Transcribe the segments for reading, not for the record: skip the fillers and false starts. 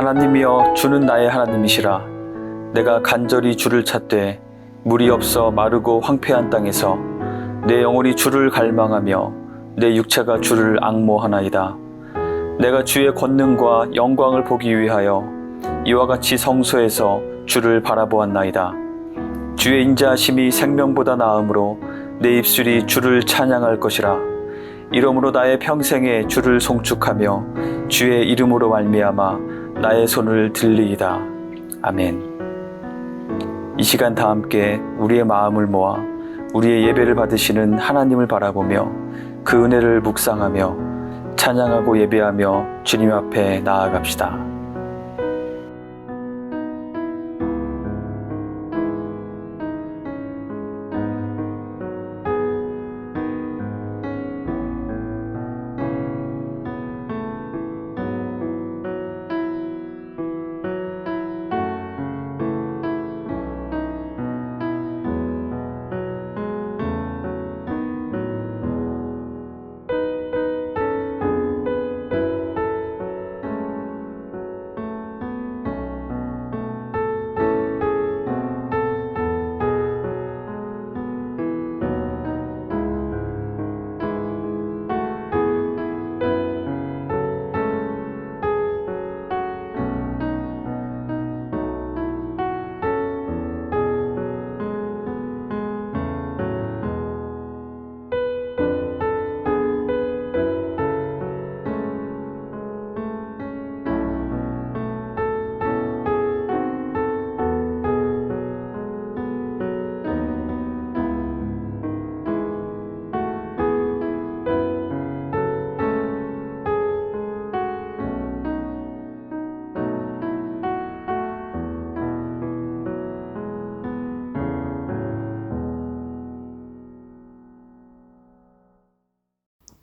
하나님이여 주는 나의 하나님이시라. 내가 간절히 주를 찾되 물이 없어 마르고 황폐한 땅에서 내 영혼이 주를 갈망하며 내 육체가 주를 앙모하나이다. 내가 주의 권능과 영광을 보기 위하여 이와 같이 성소에서 주를 바라보았나이다. 주의 인자하심이 생명보다 나으므로 내 입술이 주를 찬양할 것이라. 이러므로 나의 평생에 주를 송축하며 주의 이름으로 말미암아 나의 손을 들리이다. 아멘. 이 시간 다 함께 우리의 마음을 모아 우리의 예배를 받으시는 하나님을 바라보며 그 은혜를 묵상하며 찬양하고 예배하며 주님 앞에 나아갑시다.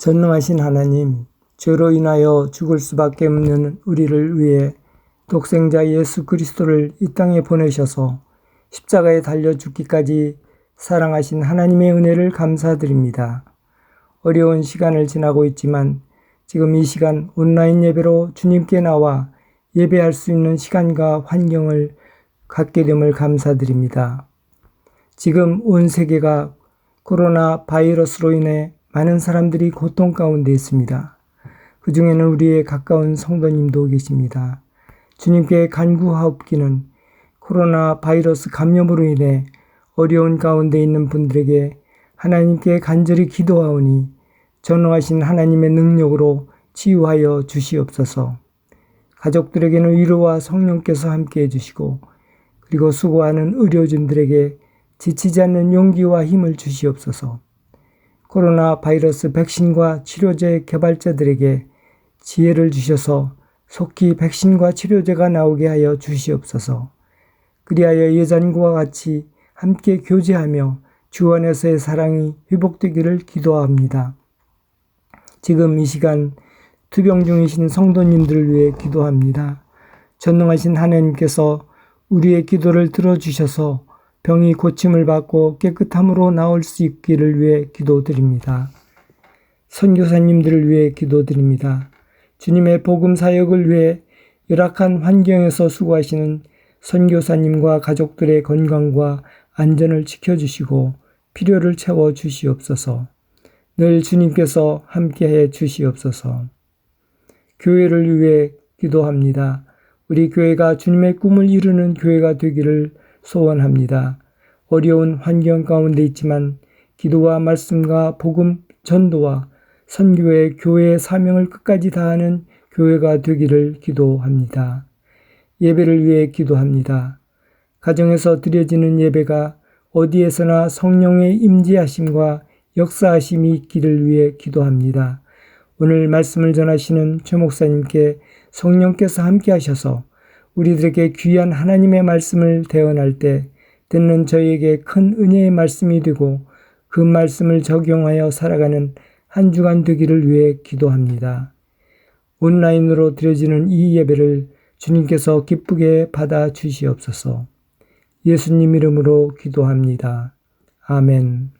전능하신 하나님, 죄로 인하여 죽을 수밖에 없는 우리를 위해 독생자 예수 그리스도를 이 땅에 보내셔서 십자가에 달려 죽기까지 사랑하신 하나님의 은혜를 감사드립니다. 어려운 시간을 지나고 있지만 지금 이 시간 온라인 예배로 주님께 나와 예배할 수 있는 시간과 환경을 갖게 됨을 감사드립니다. 지금 온 세계가 코로나 바이러스로 인해 많은 사람들이 고통 가운데 있습니다. 그 중에는 우리의 가까운 성도님도 계십니다. 주님께 간구하옵기는 코로나 바이러스 감염으로 인해 어려운 가운데 있는 분들에게 하나님께 간절히 기도하오니 전능하신 하나님의 능력으로 치유하여 주시옵소서. 가족들에게는 위로와 성령께서 함께해 주시고 그리고 수고하는 의료진들에게 지치지 않는 용기와 힘을 주시옵소서. 코로나 바이러스 백신과 치료제 개발자들에게 지혜를 주셔서 속히 백신과 치료제가 나오게 하여 주시옵소서. 그리하여 예전과 같이 함께 교제하며 주 안에서의 사랑이 회복되기를 기도합니다. 지금 이 시간 투병 중이신 성도님들을 위해 기도합니다. 전능하신 하나님께서 우리의 기도를 들어주셔서 병이 고침을 받고 깨끗함으로 나올 수 있기를 위해 기도드립니다. 선교사님들을 위해 기도드립니다. 주님의 복음 사역을 위해 열악한 환경에서 수고하시는 선교사님과 가족들의 건강과 안전을 지켜주시고 필요를 채워주시옵소서. 늘 주님께서 함께해 주시옵소서. 교회를 위해 기도합니다. 우리 교회가 주님의 꿈을 이루는 교회가 되기를 소원합니다. 어려운 환경 가운데 있지만 기도와 말씀과 복음 전도와 선교의 교회의 사명을 끝까지 다하는 교회가 되기를 기도합니다. 예배를 위해 기도합니다. 가정에서 드려지는 예배가 어디에서나 성령의 임재하심과 역사하심이 있기를 위해 기도합니다. 오늘 말씀을 전하시는 최 목사님께 성령께서 함께 하셔서 우리들에게 귀한 하나님의 말씀을 대언할 때 듣는 저희에게 큰 은혜의 말씀이 되고 그 말씀을 적용하여 살아가는 한 주간 되기를 위해 기도합니다. 온라인으로 드려지는 이 예배를 주님께서 기쁘게 받아 주시옵소서. 예수님 이름으로 기도합니다. 아멘.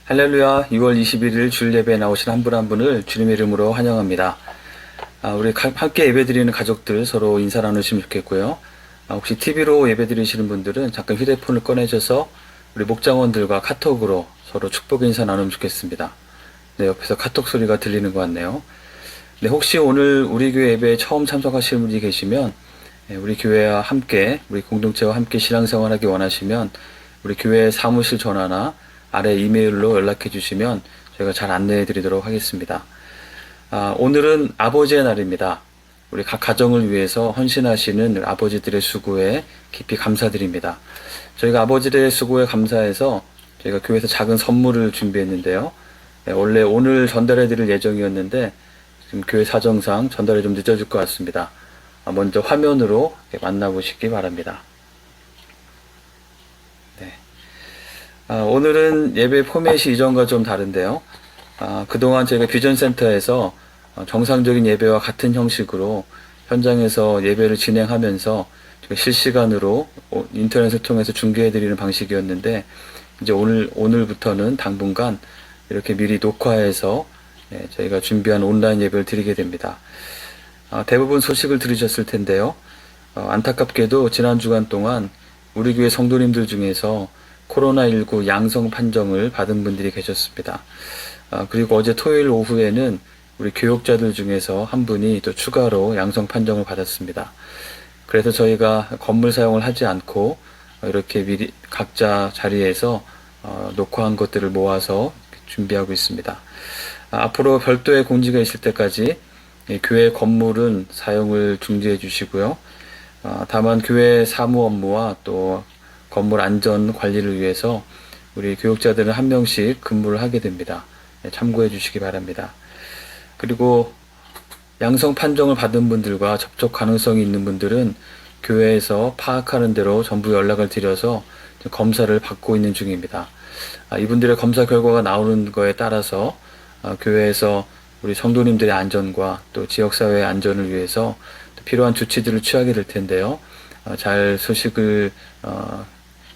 할렐루야. 6월 21일 주일 예배에 나오신 한 분 한 분을 주님의 이름으로 환영합니다. 우리 함께 예배드리는 가족들 서로 인사 나누시면 좋겠고요. 혹시 TV로 예배드리시는 분들은 잠깐 휴대폰을 꺼내셔서 우리 목장원들과 카톡으로 서로 축복 인사 나누면 좋겠습니다. 네, 옆에서 카톡 소리가 들리는 것 같네요. 네, 혹시 오늘 우리 교회 예배에 처음 참석하시는 분이 계시면 우리 교회와 함께, 우리 공동체와 함께 신앙생활하기 원하시면 우리 교회 사무실 전화나 아래 이메일로 연락해 주시면 저희가 잘 안내해 드리도록 하겠습니다. 오늘은 아버지의 날입니다. 우리 각 가정을 위해서 헌신하시는 아버지들의 수고에 깊이 감사드립니다. 저희가 아버지들의 수고에 감사해서 저희가 교회에서 작은 선물을 준비했는데요. 원래 오늘 전달해 드릴 예정이었는데 지금 교회 사정상 전달이 좀 늦어질 것 같습니다. 먼저 화면으로 만나보시기 바랍니다. 오늘은 예배 포맷이 이전과 좀 다른데요. 그동안 저희가 비전센터에서 정상적인 예배와 같은 형식으로 현장에서 예배를 진행하면서 실시간으로 인터넷을 통해서 중계해드리는 방식이었는데, 이제 오늘부터는 당분간 이렇게 미리 녹화해서 저희가 준비한 온라인 예배를 드리게 됩니다. 대부분 소식을 들으셨을 텐데요. 안타깝게도 지난 주간 동안 우리 교회 성도님들 중에서 코로나19 양성 판정을 받은 분들이 계셨습니다. 그리고 어제 토요일 오후에는 우리 교역자들 중에서 한 분이 또 추가로 양성 판정을 받았습니다. 그래서 저희가 건물 사용을 하지 않고 이렇게 미리 각자 자리에서 녹화한 것들을 모아서 준비하고 있습니다. 앞으로 별도의 공지가 있을 때까지 교회 건물은 사용을 중지해 주시고요. 다만 교회 사무 업무와 또 건물 안전 관리를 위해서 우리 교육자들은 한 명씩 근무를 하게 됩니다. 참고해 주시기 바랍니다. 그리고 양성 판정을 받은 분들과 접촉 가능성이 있는 분들은 교회에서 파악하는 대로 전부 연락을 드려서 검사를 받고 있는 중입니다. 이분들의 검사 결과가 나오는 거에 따라서 교회에서 우리 성도님들의 안전과 또 지역사회의 안전을 위해서 필요한 조치들을 취하게 될 텐데요. 잘 소식을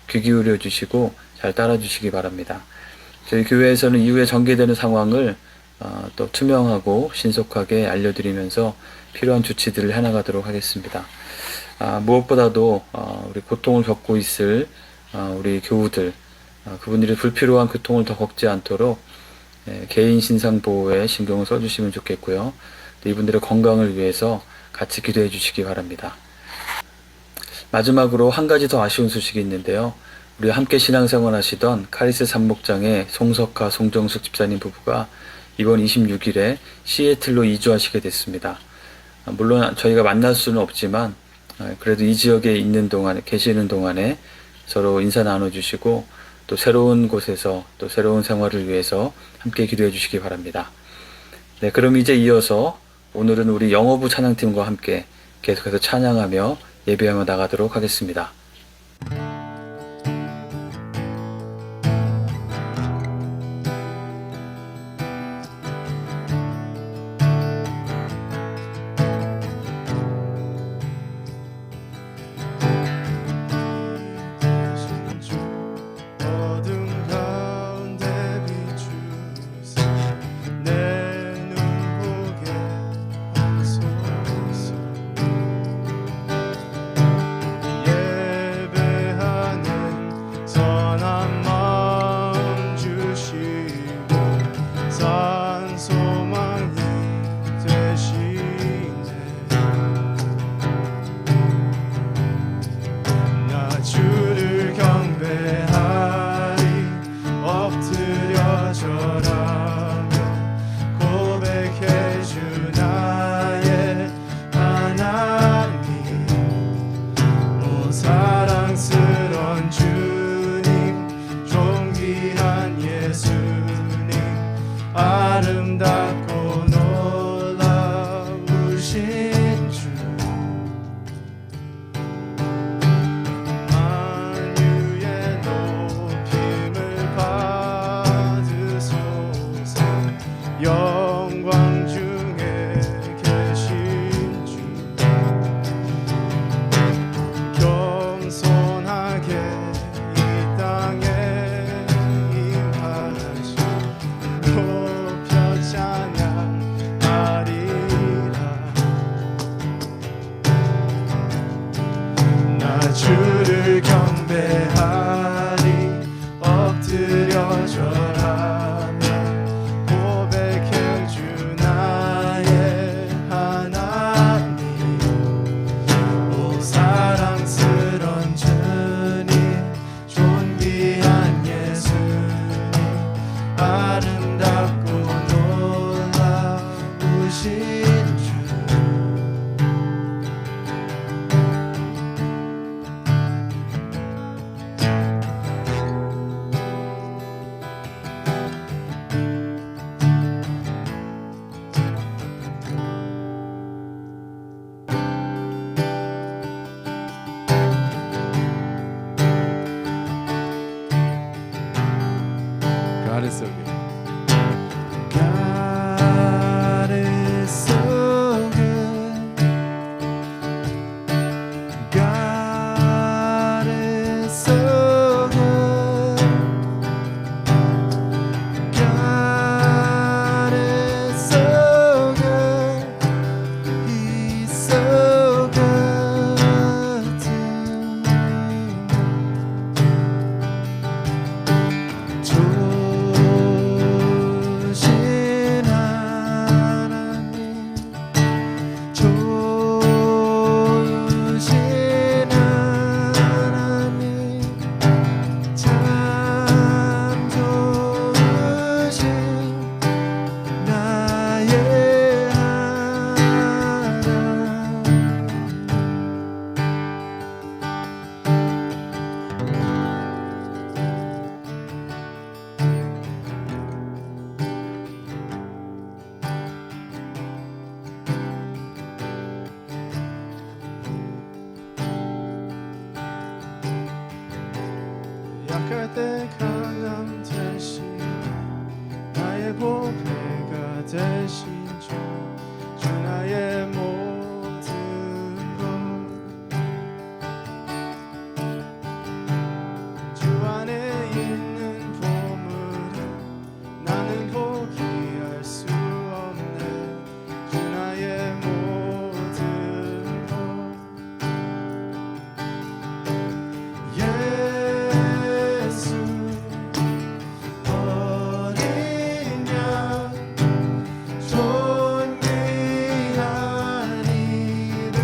귀 기울여 주시고 잘 따라 주시기 바랍니다. 저희 교회에서는 이후에 전개되는 상황을 또 투명하고 신속하게 알려드리면서 필요한 조치들을 해나가도록 하겠습니다. 무엇보다도 우리 고통을 겪고 있을 우리 교우들, 그분들이 불필요한 고통을 더 겪지 않도록 개인 신상 보호에 신경을 써주시면 좋겠고요. 또 이분들의 건강을 위해서 같이 기도해 주시기 바랍니다. 마지막으로 한 가지 더 아쉬운 소식이 있는데요. 우리 함께 신앙생활 하시던 카리스 산목장의 송석하, 송정숙 집사님 부부가 이번 26일에 시애틀로 이주하시게 됐습니다. 물론 저희가 만날 수는 없지만 그래도 이 지역에 계시는 동안에 서로 인사 나눠주시고 또 새로운 곳에서 또 새로운 생활을 위해서 함께 기도해 주시기 바랍니다. 네, 그럼 이제 이어서 오늘은 우리 영어부 찬양팀과 함께 계속해서 찬양하며 예배하며 나가도록 하겠습니다. 내 눈 보게 하소서. 주를 경배하리 엎드려 절하며 고백해 주 나의 하나님 오 사랑스런 주님 존귀한 예수님 아름답고 놀라우신 주 God is so good. God is so good. God is so good. God is so good. He's so good to me. 좋으신 하나님 좋으신 하나님 참 좋으신 나의 약할 때 강함 되신 나의 보배가 되신 주 나의 모든 것 주 안에 있는 보물은 나는 포기할 수 없네 주 나의 모든 것 예수 어린 양 존귀한 이름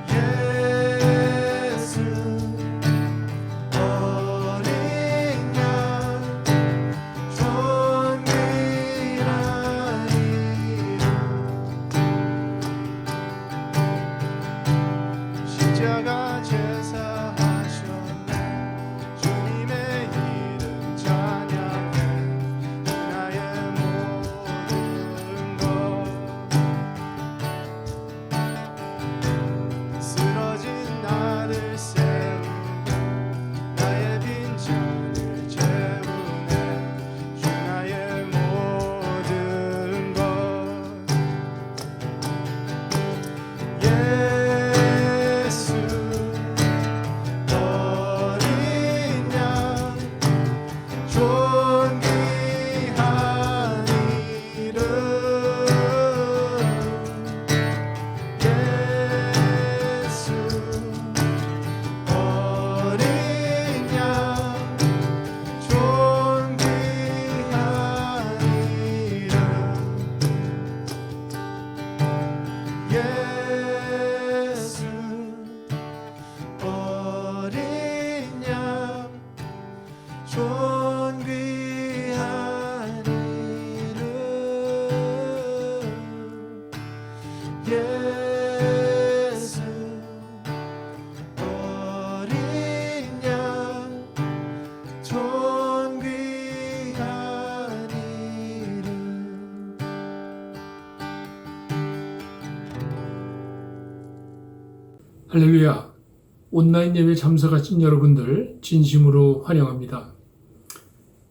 예수 어린 양 존귀한 이름 십자가 제사하셨네 주님의 이름 찬양해 나의 모든 것 쓰러진 나를 세우고 나의 빈잔을 채우네 주 나의 모든 것 예수 어린 양 존귀한 이름 예수 어린 양 존귀한 이름 예수 어린 양 존귀한 이름 예수 어린 양 존귀한 이름 할렐루야! 온라인 예배 참석하신 여러분들 진심으로 환영합니다.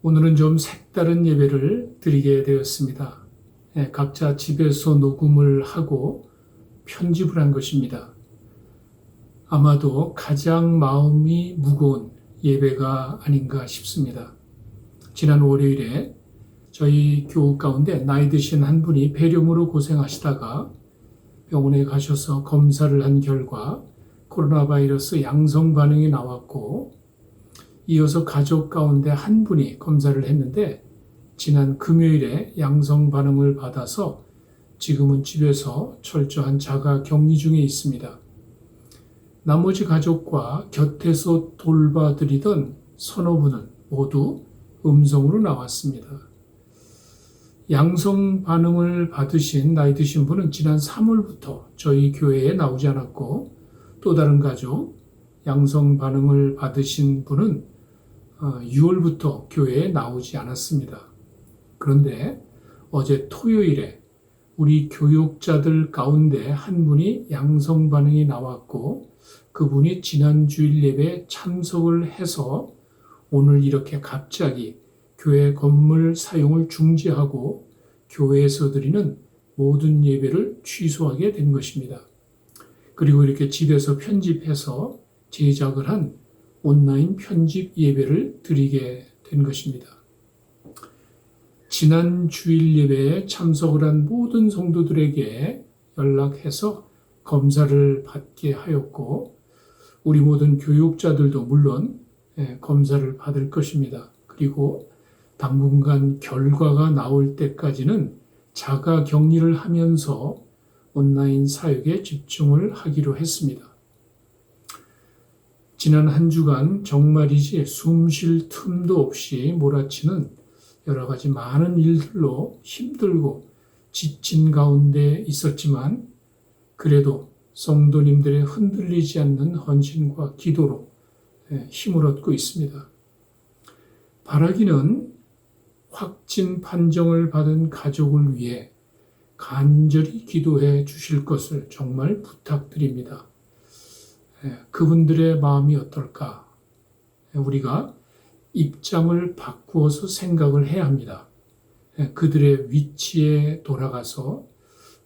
오늘은 좀 색다른 예배를 드리게 되었습니다. 각자 집에서 녹음을 하고 편집을 한 것입니다. 아마도 가장 마음이 무거운 예배가 아닌가 싶습니다. 지난 병원에 가셔서 검사를 한 결과 코로나 바이러스 양성 반응이 나왔고, 이어서 가족 가운데 한 분이 검사를 했는데 지난 금요일에 양성 반응을 받아서 지금은 집에서 철저한 자가 격리 중에 있습니다. 나머지 가족과 곁에서 돌봐드리던 서너 분은 모두 음성으로 나왔습니다. 양성 반응을 받으신 나이 드신 분은 지난 3월부터 저희 교회에 나오지 않았고, 또 다른 가족 양성 반응을 받으신 분은 6월부터 교회에 나오지 않았습니다. 그런데 어제 토요일에 우리 교육자들 가운데 한 분이 양성 반응이 나왔고, 그분이 지난 주일 예배에 참석을 해서 오늘 이렇게 갑자기 교회 건물 사용을 중지하고 교회에서 드리는 모든 예배를 취소하게 된 것입니다. 그리고 이렇게 집에서 편집해서 제작을 한 온라인 편집 예배를 드리게 된 것입니다. 지난 주일 예배에 참석을 한 모든 성도들에게 연락해서 검사를 받게 하였고, 우리 모든 교육자들도 물론 검사를 받을 것입니다. 그리고 당분간 결과가 나올 때까지는 자가 격리를 하면서 온라인 사역에 집중을 하기로 했습니다. 지난 한 주간 정말이지 숨 쉴 틈도 없이 몰아치는 여러 가지 많은 일들로 힘들고 지친 가운데 있었지만, 그래도 성도님들의 흔들리지 않는 헌신과 기도로 힘을 얻고 있습니다. 바라기는 확진 판정을 받은 가족을 위해 간절히 기도해 주실 것을 정말 부탁드립니다. 그분들의 마음이 어떨까? 우리가 입장을 바꾸어서 생각을 해야 합니다. 그들의 위치에 돌아가서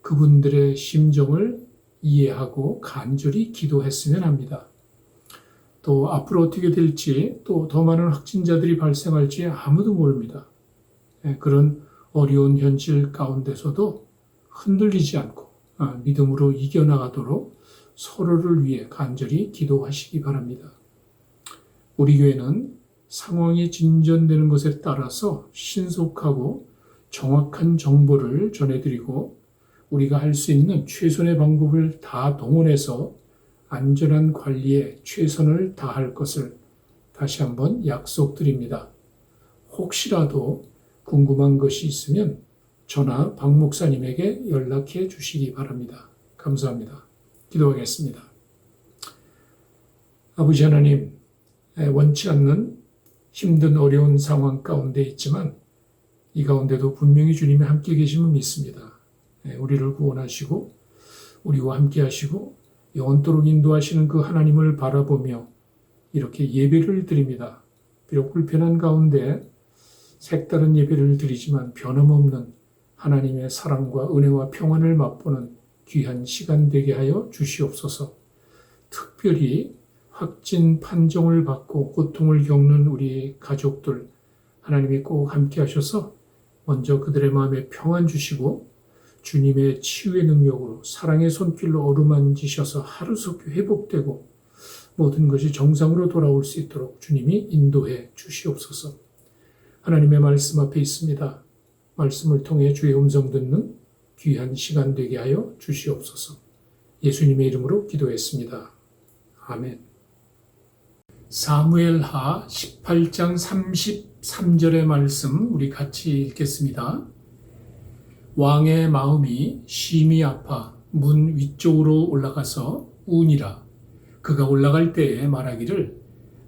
그분들의 심정을 이해하고 간절히 기도했으면 합니다. 또 앞으로 어떻게 될지, 또 더 많은 확진자들이 발생할지 아무도 모릅니다. 그런 어려운 현실 가운데서도 흔들리지 않고 믿음으로 이겨나가도록 서로를 위해 간절히 기도하시기 바랍니다. 우리 교회는 상황이 진전되는 것에 따라서 신속하고 정확한 정보를 전해드리고, 우리가 할 수 있는 최선의 방법을 다 동원해서 안전한 관리에 최선을 다할 것을 다시 한번 약속드립니다. 혹시라도 궁금한 것이 있으면 저나 박 목사님에게 연락해 주시기 바랍니다. 감사합니다. 기도하겠습니다. 아버지 하나님, 원치 않는 힘든 어려운 상황 가운데 있지만 이 가운데도 분명히 주님이 함께 계심을 믿습니다. 우리를 구원하시고 우리와 함께 하시고 영원토록 인도하시는 그 하나님을 바라보며 이렇게 예배를 드립니다. 비록 불편한 가운데 색다른 예배를 드리지만 변함없는 하나님의 사랑과 은혜와 평안을 맛보는 귀한 시간 되게 하여 주시옵소서. 특별히 확진 판정을 받고 고통을 겪는 우리 가족들, 하나님이 꼭 함께 하셔서 먼저 그들의 마음에 평안 주시고 주님의 치유의 능력으로 사랑의 손길로 어루만지셔서 하루속히 회복되고 모든 것이 정상으로 돌아올 수 있도록 주님이 인도해 주시옵소서. 하나님의 말씀 앞에 있습니다. 말씀을 통해 주의 음성 듣는 귀한 시간 되게 하여 주시옵소서. 예수님의 이름으로 기도했습니다. 아멘. 사무엘하 18장 33절의 말씀 우리 같이 읽겠습니다. 왕의 마음이 심히 아파 문 위쪽으로 올라가서 우니라. 그가 올라갈 때에 말하기를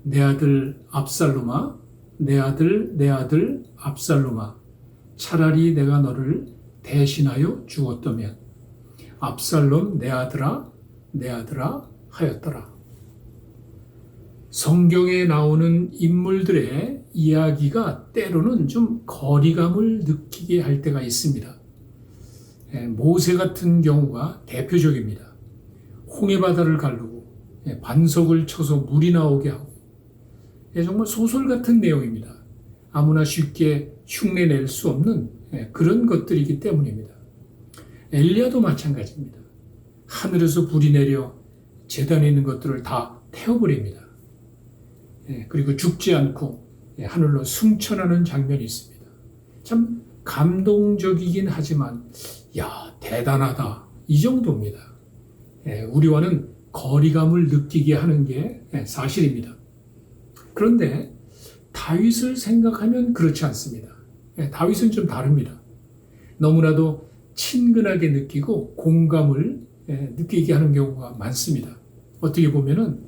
내 아들 압살롬아, 내 아들 내 아들 압살롬아, 차라리 내가 너를 대신하여 죽었다면 압살롬 내 아들아 하였더라. 성경에 나오는 인물들의 이야기가 때로는 좀 거리감을 느끼게 할 때가 있습니다. 모세 같은 경우가 대표적입니다. 홍해바다를 가르고 반석을 쳐서 물이 나오게 하고, 정말 소설 같은 내용입니다. 아무나 쉽게 흉내낼 수 없는 그런 것들이기 때문입니다. 엘리야도 마찬가지입니다. 하늘에서 불이 내려 제단에 있는 것들을 다 태워버립니다. 그리고 죽지 않고 하늘로 승천하는 장면이 있습니다. 참 감동적이긴 하지만 야, 대단하다, 이 정도입니다. 우리와는 거리감을 느끼게 하는 게 사실입니다. 그런데 다윗을 생각하면 그렇지 않습니다. 다윗은 좀 다릅니다. 너무나도 친근하게 느끼고 공감을 느끼게 하는 경우가 많습니다. 어떻게 보면은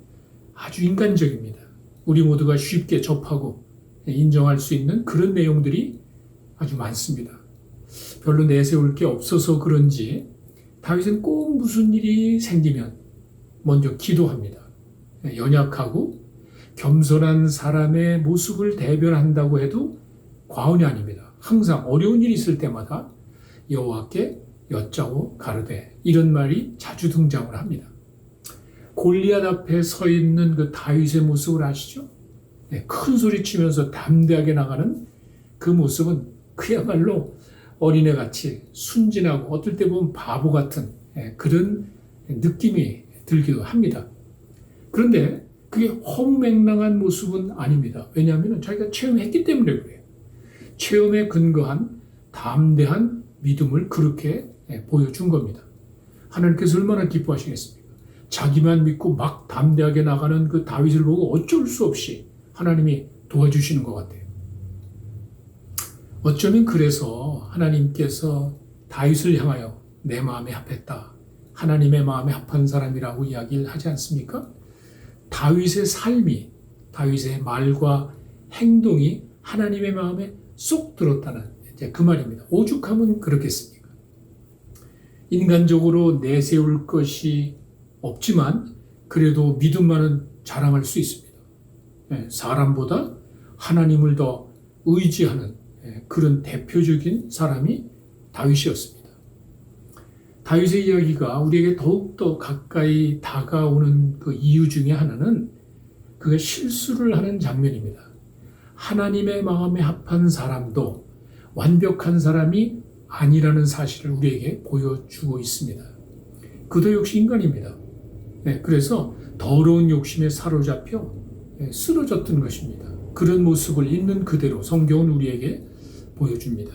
아주 인간적입니다. 우리 모두가 쉽게 접하고 인정할 수 있는 그런 내용들이 아주 많습니다. 별로 내세울 게 없어서 그런지 다윗은 꼭 무슨 일이 생기면 먼저 기도합니다. 연약하고 겸손한 사람의 모습을 대변한다고 해도 과언이 아닙니다. 항상 어려운 일이 있을 때마다 여호와께 여짜고 가르되, 이런 말이 자주 등장을 합니다. 골리앗 앞에 서 있는 그 다윗의 모습을 아시죠? 큰 소리 치면서 담대하게 나가는 그 모습은 그야말로 어린애같이 순진하고 어떨 때 보면 바보 같은 그런 느낌이 들기도 합니다. 그런데 그게 허무맹랑한 모습은 아닙니다. 왜냐하면 자기가 체험했기 때문에 그래요. 체험에 근거한 담대한 믿음을 그렇게 보여준 겁니다. 하나님께서 얼마나 기뻐하시겠습니까? 자기만 믿고 막 담대하게 나가는 그 다윗을 보고 어쩔 수 없이 하나님이 도와주시는 것 같아요. 어쩌면 그래서 하나님께서 다윗을 향하여 내 마음에 합했다, 하나님의 마음에 합한 사람이라고 이야기를 하지 않습니까? 다윗의 삶이, 다윗의 말과 행동이 하나님의 마음에 쏙 들었다는 이제 그 말입니다. 오죽하면 그렇겠습니까? 인간적으로 내세울 것이 없지만 그래도 믿음만은 자랑할 수 있습니다. 사람보다 하나님을 더 의지하는 그런 대표적인 사람이 다윗이었습니다. 다윗의 이야기가 우리에게 더욱더 가까이 다가오는 그 이유 중에 하나는 그가 실수를 하는 장면입니다. 하나님의 마음에 합한 사람도 완벽한 사람이 아니라는 사실을 우리에게 보여주고 있습니다. 그도 역시 인간입니다. 그래서 더러운 욕심에 사로잡혀 쓰러졌던 것입니다. 그런 모습을 있는 그대로 성경은 우리에게 보여줍니다.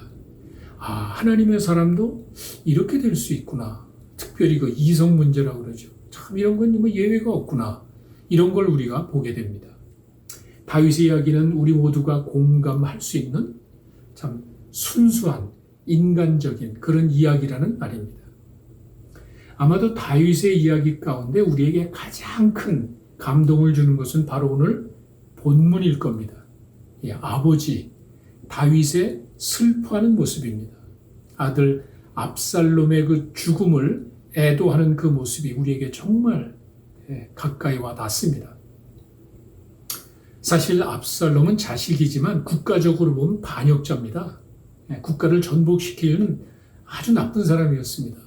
아, 하나님의 사람도 이렇게 될 수 있구나. 특별히 그 이성 문제라고 그러죠. 참 이런 건 뭐 예외가 없구나. 이런 걸 우리가 보게 됩니다. 다윗의 이야기는 우리 모두가 공감할 수 있는 참 순수한 인간적인 그런 이야기라는 말입니다. 아마도 다윗의 이야기 가운데 우리에게 가장 큰 감동을 주는 것은 바로 오늘 본문일 겁니다. 아버지 다윗의 슬퍼하는 모습입니다. 아들 압살롬의 그 죽음을 애도하는 그 모습이 우리에게 정말 가까이 와 닿습니다. 사실 압살롬은 자식이지만 국가적으로 보면 반역자입니다. 국가를 전복시키려는 아주 나쁜 사람이었습니다.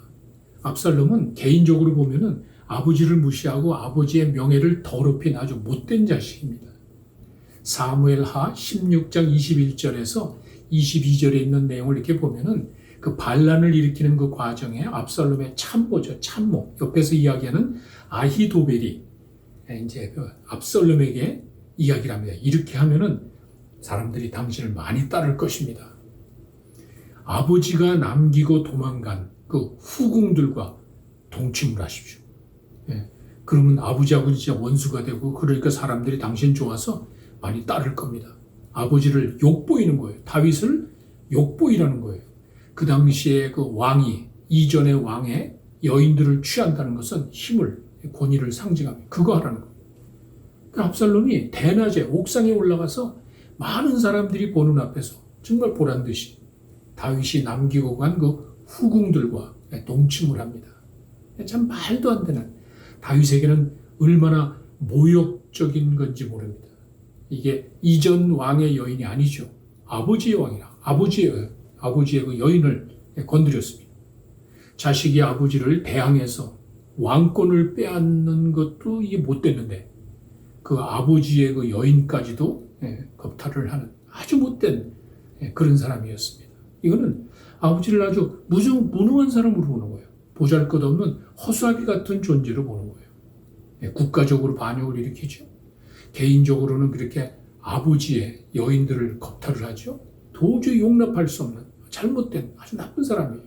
압살롬은 개인적으로 보면은 아버지를 무시하고 아버지의 명예를 더럽힌 아주 못된 자식입니다. 사무엘하 16장 21절에서 22절에 있는 내용을 이렇게 보면은 그 반란을 일으키는 그 과정에 압살롬의 참모죠, 참모. 옆에서 이야기하는 아히도벨이 이제 그 압살롬에게 이야기를 합니다. 이렇게 하면은 사람들이 당신을 많이 따를 것입니다. 아버지가 남기고 도망간 그 후궁들과 동침을 하십시오. 그러면 아버지하고 진짜 원수가 되고 그러니까 사람들이 당신 좋아서 많이 따를 겁니다. 아버지를 욕보이는 거예요. 다윗을 욕보이라는 거예요. 그 당시에 그 왕이, 이전의 왕의 여인들을 취한다는 것은 힘을, 권위를 상징합니다. 그거 하라는 거예요. 그 압살롬이 대낮에 옥상에 올라가서 많은 사람들이 보는 앞에서 정말 보란듯이 다윗이 남기고 간 그 후궁들과 동침을 합니다. 참 말도 안 되는, 다윗에게는 얼마나 모욕적인 건지 모릅니다. 이게 이전 왕의 여인이 아니죠. 아버지의 왕이라, 아버지의 그 여인을 건드렸습니다. 자식이 아버지를 대항해서 왕권을 빼앗는 것도 이게 못 됐는데 그 아버지의 그 여인까지도 겁탈을 하는 아주 못된 그런 사람이었습니다. 이거는 아버지를 아주 무능한 사람으로 보는 거예요. 보잘것없는 허수아비 같은 존재로 보는 거예요. 국가적으로 반역을 일으키죠. 개인적으로는 그렇게 아버지의 여인들을 겁탈을 하죠. 도저히 용납할 수 없는 잘못된 아주 나쁜 사람이에요.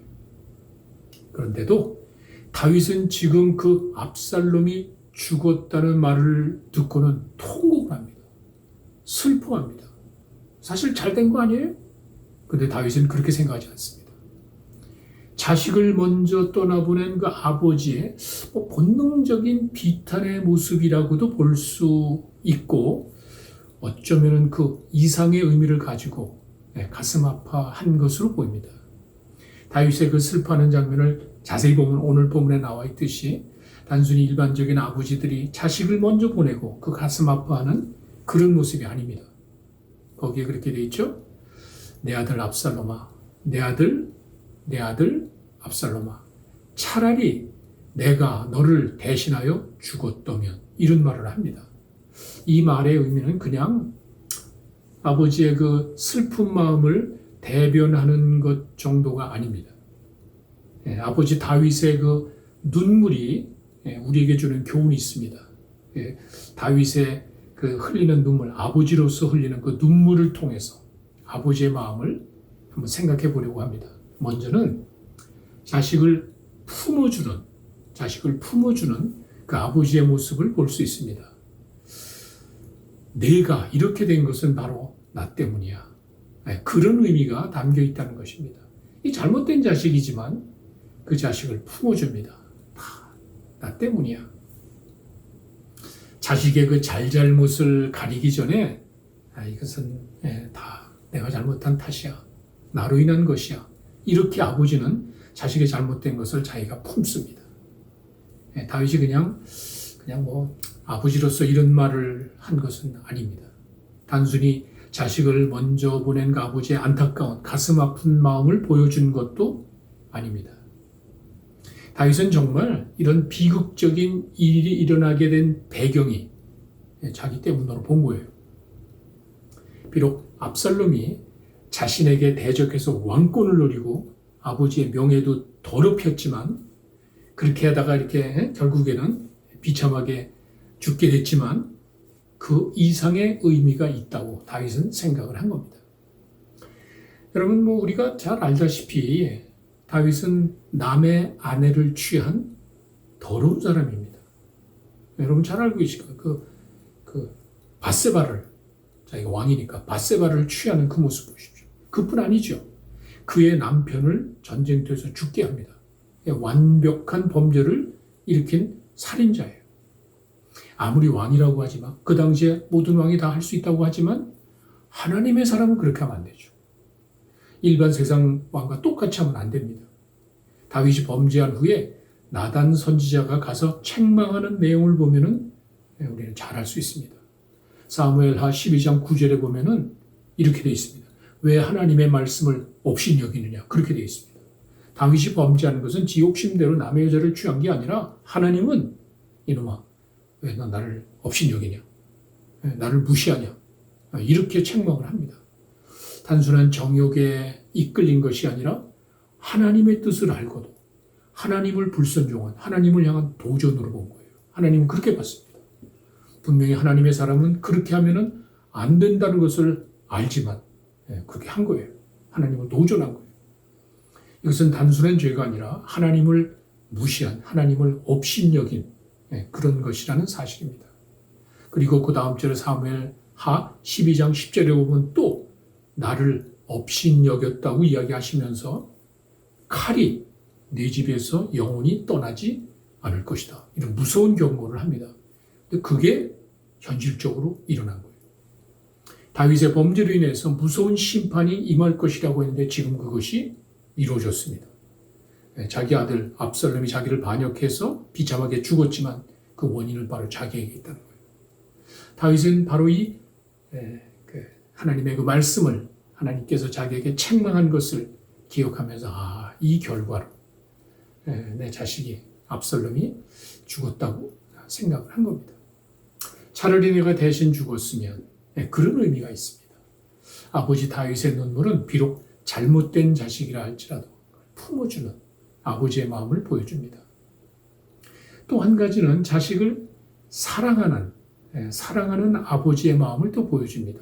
그런데도 다윗은 지금 그 압살롬이 죽었다는 말을 듣고는 통곡을 합니다. 슬퍼합니다. 사실 잘된 거 아니에요? 근데 다윗은 그렇게 생각하지 않습니다. 자식을 먼저 떠나보낸 그 아버지의 본능적인 비탄의 모습이라고도 볼 수 있고, 어쩌면 그 이상의 의미를 가지고 가슴 아파한 것으로 보입니다. 다윗의 그 슬퍼하는 장면을 자세히 보면 오늘 본문에 나와 있듯이 단순히 일반적인 아버지들이 자식을 먼저 보내고 그 가슴 아파하는 그런 모습이 아닙니다. 거기에 그렇게 돼 있죠. 내 아들 압살롬아, 내 아들 압살롬아, 차라리 내가 너를 대신하여 죽었다면, 이런 말을 합니다. 이 말의 의미는 그냥 아버지의 그 슬픈 마음을 대변하는 것 정도가 아닙니다. 아버지 다윗의 그 눈물이 우리에게 주는 교훈이 있습니다. 다윗의 그 흘리는 눈물, 아버지로서 흘리는 그 눈물을 통해서 아버지의 마음을 한번 생각해 보려고 합니다. 먼저는 자식을 품어주는 그 아버지의 모습을 볼 수 있습니다. 내가 이렇게 된 것은 바로 나 때문이야. 그런 의미가 담겨 있다는 것입니다. 이 잘못된 자식이지만 그 자식을 품어줍니다. 나 때문이야. 자식의 그 잘잘못을 가리기 전에 이것은 다 내가 잘못한 탓이야. 나로 인한 것이야. 이렇게 아버지는 자식의 잘못된 것을 자기가 품습니다. 다윗이 그냥 뭐 아버지로서 이런 말을 한 것은 아닙니다. 단순히 자식을 먼저 보낸 그 아버지의 안타까운 가슴 아픈 마음을 보여준 것도 아닙니다. 다윗은 정말 이런 비극적인 일이 일어나게 된 배경이 자기 때문으로 본 거예요. 비록 압살롬이 자신에게 대적해서 왕권을 노리고 아버지의 명예도 더럽혔지만, 그렇게 하다가 이렇게 결국에는 비참하게 죽게 됐지만 그 이상의 의미가 있다고 다윗은 생각을 한 겁니다. 여러분, 뭐 우리가 잘 알다시피 다윗은 남의 아내를 취한 더러운 사람입니다. 여러분 잘 알고 계시죠? 그 밧세바를, 자기가 왕이니까 밧세바를 취하는 그 모습 보십시오. 그뿐 아니죠. 그의 남편을 전쟁터에서 죽게 합니다. 완벽한 범죄를 일으킨 살인자예요. 아무리 왕이라고 하지만, 그 당시에 모든 왕이 다 할 수 있다고 하지만 하나님의 사람은 그렇게 하면 안 되죠. 일반 세상 왕과 똑같이 하면 안 됩니다. 다윗이 범죄한 후에 나단 선지자가 가서 책망하는 내용을 보면은 우리는 잘 알 수 있습니다. 사무엘하 12장 9절에 보면은 이렇게 되어 있습니다. 왜 하나님의 말씀을 업신여기느냐, 그렇게 되어 있습니다. 다윗이 범죄하는 것은 지 욕심대로 남의 여자를 취한 게 아니라, 하나님은 이놈아, 왜 너 나를 업신여기냐, 나를 무시하냐, 이렇게 책망을 합니다. 단순한 정욕에 이끌린 것이 아니라 하나님의 뜻을 알고도 하나님을 불순종한, 하나님을 향한 도전으로 본 거예요. 하나님은 그렇게 봤습니다. 분명히 하나님의 사람은 그렇게 하면은 안 된다는 것을 알지만 그렇게 한 거예요. 하나님을 도전한 거예요. 이것은 단순한 죄가 아니라 하나님을 무시한, 하나님을 업신여긴 그런 것이라는 사실입니다. 그리고 그 다음 절에 사무엘하 12장 10절에 보면 또 나를 업신여겼다고 이야기하시면서 칼이 네 집에서 영원히 떠나지 않을 것이다, 이런 무서운 경고를 합니다. 근데 그게 현실적으로 일어난 거예요. 다윗의 범죄로 인해서 무서운 심판이 임할 것이라고 했는데 지금 그것이 이루어졌습니다. 자기 아들 압살롬이 자기를 반역해서 비참하게 죽었지만 그 원인은 바로 자기에게 있다는 거예요. 다윗은 바로 이 하나님의 그 말씀을, 하나님께서 자기에게 책망한 것을 기억하면서 이 결과로 내 자식이 압살롬이 죽었다고 생각을 한 겁니다. 차라리 내가 대신 죽었으면, 그런 의미가 있습니다. 아버지 다윗의 눈물은 비록 잘못된 자식이라 할지라도 품어주는 아버지의 마음을 보여줍니다. 또 한 가지는 자식을 사랑하는 아버지의 마음을 또 보여줍니다.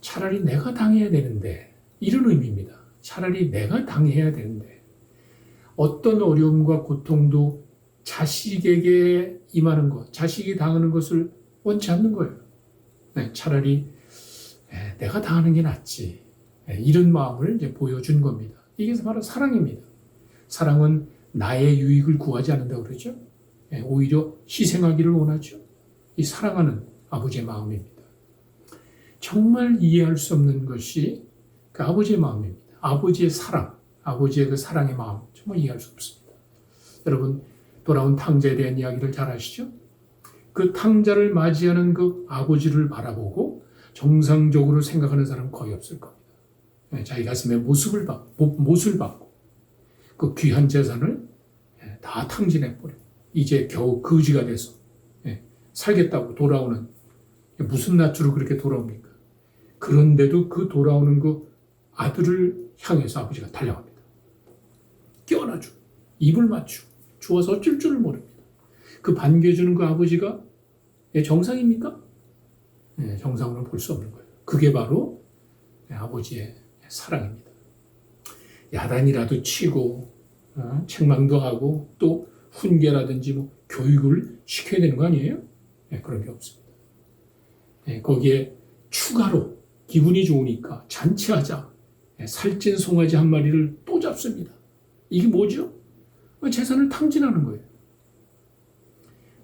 차라리 내가 당해야 되는데, 이런 의미입니다. 차라리 내가 당해야 되는데 어떤 어려움과 고통도 자식에게 임하는 것, 자식이 당하는 것을 원치 않는 거예요. 차라리 내가 당하는 게 낫지. 이런 마음을 이제 보여준 겁니다. 이게 바로 사랑입니다. 사랑은 나의 유익을 구하지 않는다고 그러죠. 오히려 희생하기를 원하죠. 이 사랑하는 아버지의 마음입니다. 정말 이해할 수 없는 것이 그 아버지의 마음입니다. 아버지의 사랑, 아버지의 그 사랑의 마음, 정말 이해할 수 없습니다. 여러분, 돌아온 탕자에 대한 이야기를 잘 아시죠? 그 탕자를 맞이하는 그 아버지를 바라보고 정상적으로 생각하는 사람은 거의 없을 겁니다. 자기 가슴에 못을 박고 그 귀한 재산을 다 탕진해버리고 이제 겨우 거지가 돼서 살겠다고 돌아오는, 무슨 낯으로 그렇게 돌아옵니까? 그런데도 그 돌아오는 그 아들을 향해서 아버지가 달려갑니다. 껴안아주고 입을 맞추고 좋아서 어쩔 줄을 모릅니다. 그 반겨주는 그 아버지가 정상입니까? 정상으로는 볼 수 없는 거예요. 그게 바로 아버지의 사랑입니다. 야단이라도 치고 책망도 하고 또 훈계라든지 뭐 교육을 시켜야 되는 거 아니에요? 그런 게 없습니다. 거기에 추가로 기분이 좋으니까 잔치하자, 살찐 송아지 한 마리를 또 잡습니다. 이게 뭐죠? 재산을 탕진하는 거예요.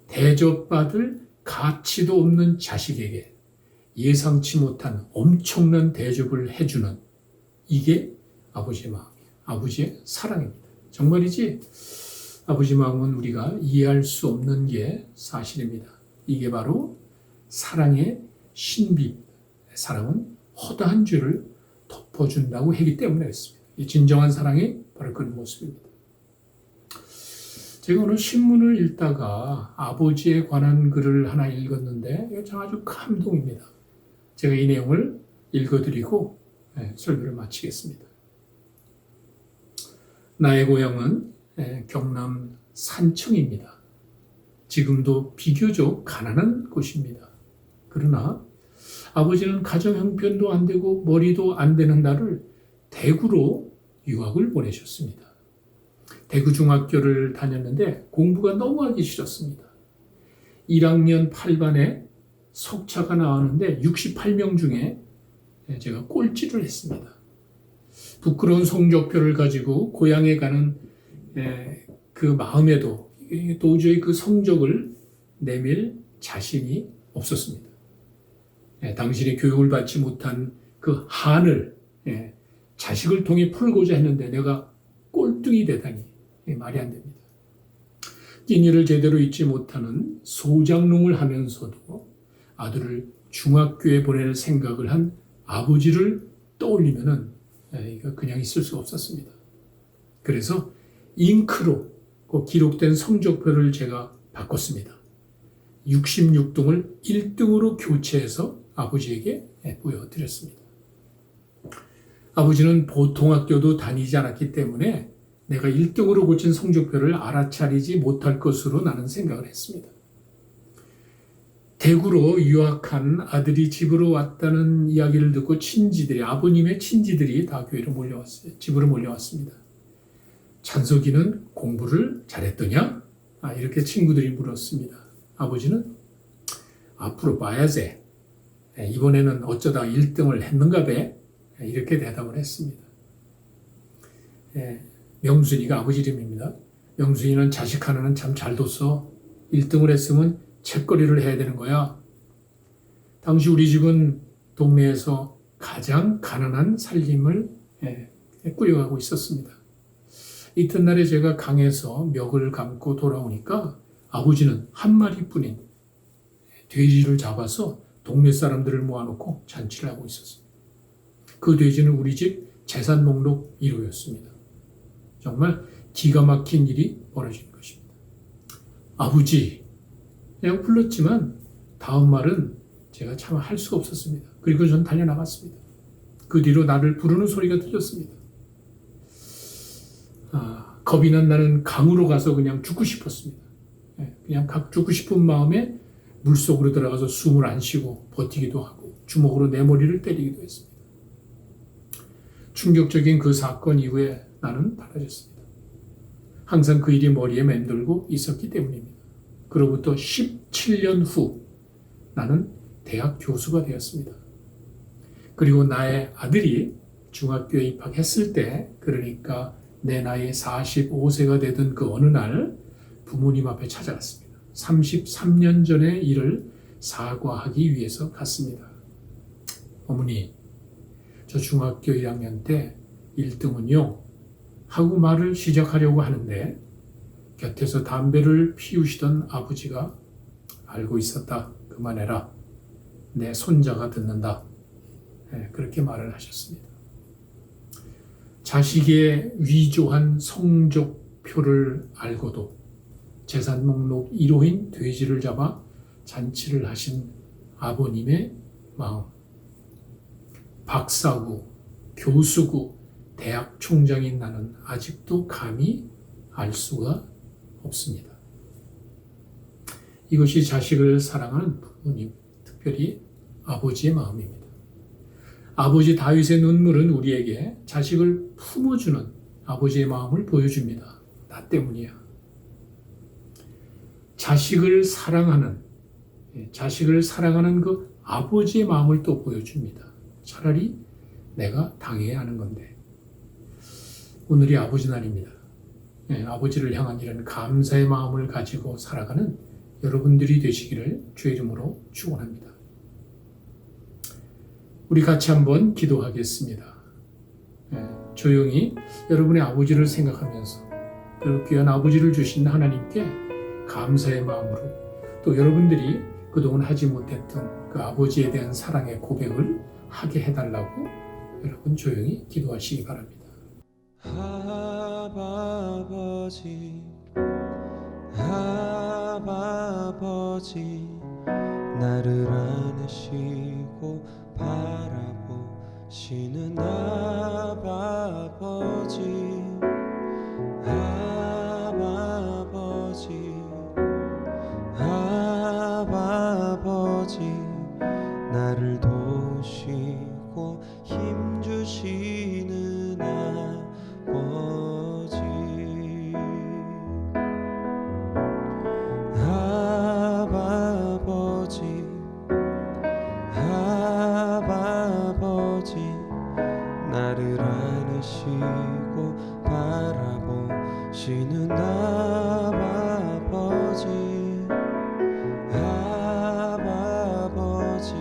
대접받을 가치도 없는 자식에게 예상치 못한 엄청난 대접을 해주는, 이게 아버지의 마음이에요. 아버지의 사랑입니다. 정말이지 아버지 마음은 우리가 이해할 수 없는 게 사실입니다. 이게 바로 사랑의 신비입니다. 사랑은 허다한 죄를 덮어준다고 했기 때문에 그렇습니다. 이 진정한 사랑이 바로 그런 모습입니다. 제가 오늘 신문을 읽다가 아버지에 관한 글을 하나 읽었는데 이거 참 아주 감동입니다. 제가 이 내용을 읽어드리고 설교를 마치겠습니다. 나의 고향은 경남 산청입니다. 지금도 비교적 가난한 곳입니다. 그러나 아버지는 가정 형편도 안 되고 머리도 안 되는 나를 대구로 유학을 보내셨습니다. 대구 중학교를 다녔는데 공부가 너무 하기 싫었습니다. 1학년 8반에 석차가 나왔는데 68명 중에 제가 꼴찌를 했습니다. 부끄러운 성적표를 가지고 고향에 가는 그 마음에도 도저히 그 성적을 내밀 자신이 없었습니다. 당신이 교육을 받지 못한 그 한을 자식을 통해 풀고자 했는데 내가 꼴등이 되다니 말이 안 됩니다. 끼니를 제대로 잊지 못하는 소장농을 하면서도 아들을 중학교에 보낼 생각을 한 아버지를 떠올리면은 이거 그냥 있을 수가 없었습니다. 그래서 잉크로 그 기록된 성적표를 제가 바꿨습니다. 66등을 1등으로 교체해서 아버지에게 보여드렸습니다. 아버지는 보통 학교도 다니지 않았기 때문에 내가 1등으로 고친 성적표를 알아차리지 못할 것으로 나는 생각을 했습니다. 대구로 유학한 아들이 집으로 왔다는 이야기를 듣고 아버님의 친지들이 다 교회로 몰려왔어요. 집으로 몰려왔습니다. 찬석이는 공부를 잘했더냐? 이렇게 친구들이 물었습니다. 아버지는 앞으로 봐야지. 이번에는 어쩌다 1등을 했는가 배? 이렇게 대답을 했습니다. 명순이가 아버지 이름입니다. 명순이는 자식 하나는 참 잘 뒀어. 1등을 했으면 책거리를 해야 되는 거야. 당시 우리 집은 동네에서 가장 가난한 살림을 꾸려가고 있었습니다. 이튿날에 제가 강에서 멱을 감고 돌아오니까 아버지는 한 마리뿐인 돼지를 잡아서 동네 사람들을 모아놓고 잔치를 하고 있었습니다. 그 돼지는 우리 집 재산 목록 1호였습니다. 정말 기가 막힌 일이 벌어진 것입니다. 아버지 그냥 불렀지만 다음 말은 제가 참 할 수가 없었습니다. 그리고 전 달려나갔습니다. 그 뒤로 나를 부르는 소리가 들렸습니다. 겁이 난 나는 강으로 가서 그냥 죽고 싶었습니다. 그냥 죽고 싶은 마음에 물속으로 들어가서 숨을 안 쉬고 버티기도 하고 주먹으로 내 머리를 때리기도 했습니다. 충격적인 그 사건 이후에 나는 달라졌습니다. 항상 그 일이 머리에 맴돌고 있었기 때문입니다. 그로부터 17년 후 나는 대학 교수가 되었습니다. 그리고 나의 아들이 중학교에 입학했을 때, 그러니까 내 나이 45세가 되던 그 어느 날 부모님 앞에 찾아갔습니다. 33년 전의 일을 사과하기 위해서 갔습니다. 어머니, 저 중학교 1학년 때 1등은요 하고 말을 시작하려고 하는데 곁에서 담배를 피우시던 아버지가 알고 있었다. 그만해라. 내 손자가 듣는다. 그렇게 말을 하셨습니다. 자식의 위조한 성적표를 알고도 재산 목록 1호인 돼지를 잡아 잔치를 하신 아버님의 마음. 박사고, 교수고, 대학 총장인 나는 아직도 감히 알 수가 없습니다. 이것이 자식을 사랑하는 부모님, 특별히 아버지의 마음입니다. 아버지 다윗의 눈물은 우리에게 자식을 품어주는 아버지의 마음을 보여줍니다. 나 때문이야. 자식을 사랑하는 그 아버지의 마음을 또 보여줍니다. 차라리 내가 당해야 하는 건데. 오늘이 아버지 날입니다. 아버지를 향한 이런 감사의 마음을 가지고 살아가는 여러분들이 되시기를 주의 이름으로 축원합니다. 우리 같이 한번 기도하겠습니다. 조용히 여러분의 아버지를 생각하면서 그 귀한 아버지를 주신 하나님께 감사의 마음으로 또 여러분들이 그동안 하지 못했던 그 아버지에 대한 사랑의 고백을 하게 해달라고 여러분 조용히 기도하시기 바랍니다. 아버지, 아버지, 나를 안으시고 바라보시는 아버지, 아버지, 아버지, 나를 도우시고 힘주시는 아버지, 아버지, 아버지, 나를 안으시고 바라보시는 아버지, 아버지,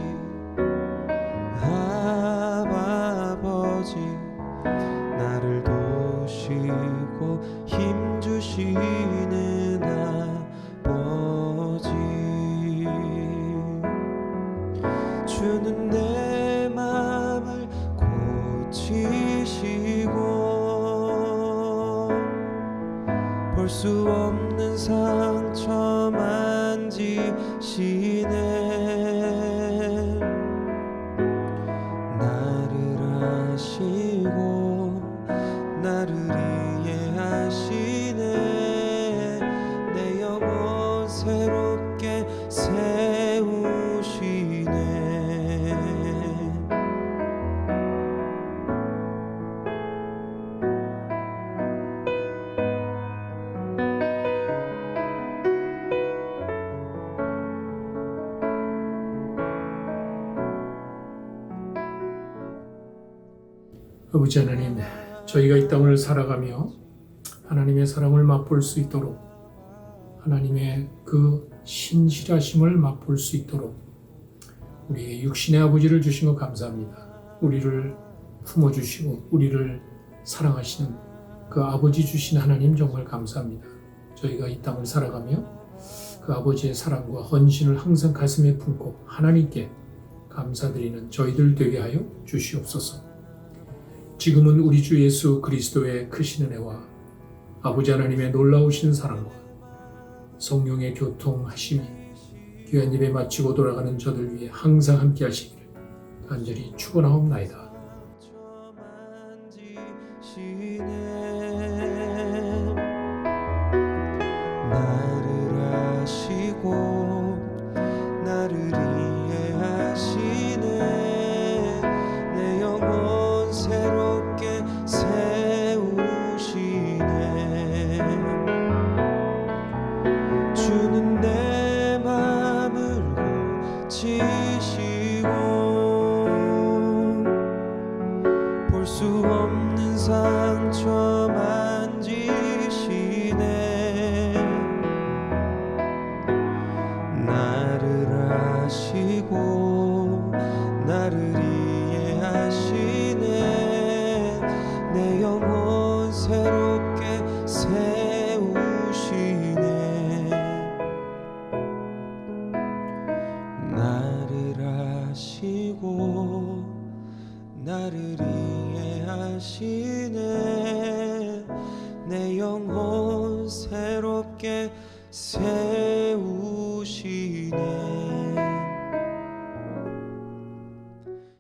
아버지, 나를 도우시고 힘주시는 아버지, 주는 내 맘을 고치시고 볼 수 없는 상처 만지시네. 나를 아시고 나를 이해하시네. 내 영혼 새롭게 세우시네. 아버지 하나님, 저희가 이 땅을 살아가며 하나님의 사랑을 맛볼 수 있도록, 하나님의 그 신실하심을 맛볼 수 있도록 우리의 육신의 아버지를 주신 것 감사합니다. 우리를 품어주시고 우리를 사랑하시는 그 아버지 주신 하나님 정말 감사합니다. 저희가 이 땅을 살아가며 그 아버지의 사랑과 헌신을 항상 가슴에 품고 하나님께 감사드리는 저희들 되게 하여 주시옵소서. 지금은 우리 주 예수 그리스도의 크신 은혜와 아버지 하나님의 놀라우신 사랑과 성령의 교통하심이 귀한 예배 마치고 돌아가는 저들 위해 항상 함께 하시기를 간절히 축원하옵나이다. 만지시네. 나를 아시고 나를 이해하시네. 내 영혼 새롭게 세우시네. 주는 내 맘을 고치시고 볼 수 없는 상처 만지시네. 나를 아시고 나를 이해하시네. 내 영혼 새롭게 세우시네. 나를 아시고 나를 이해하시네. 내 영혼 새롭게 세우시네.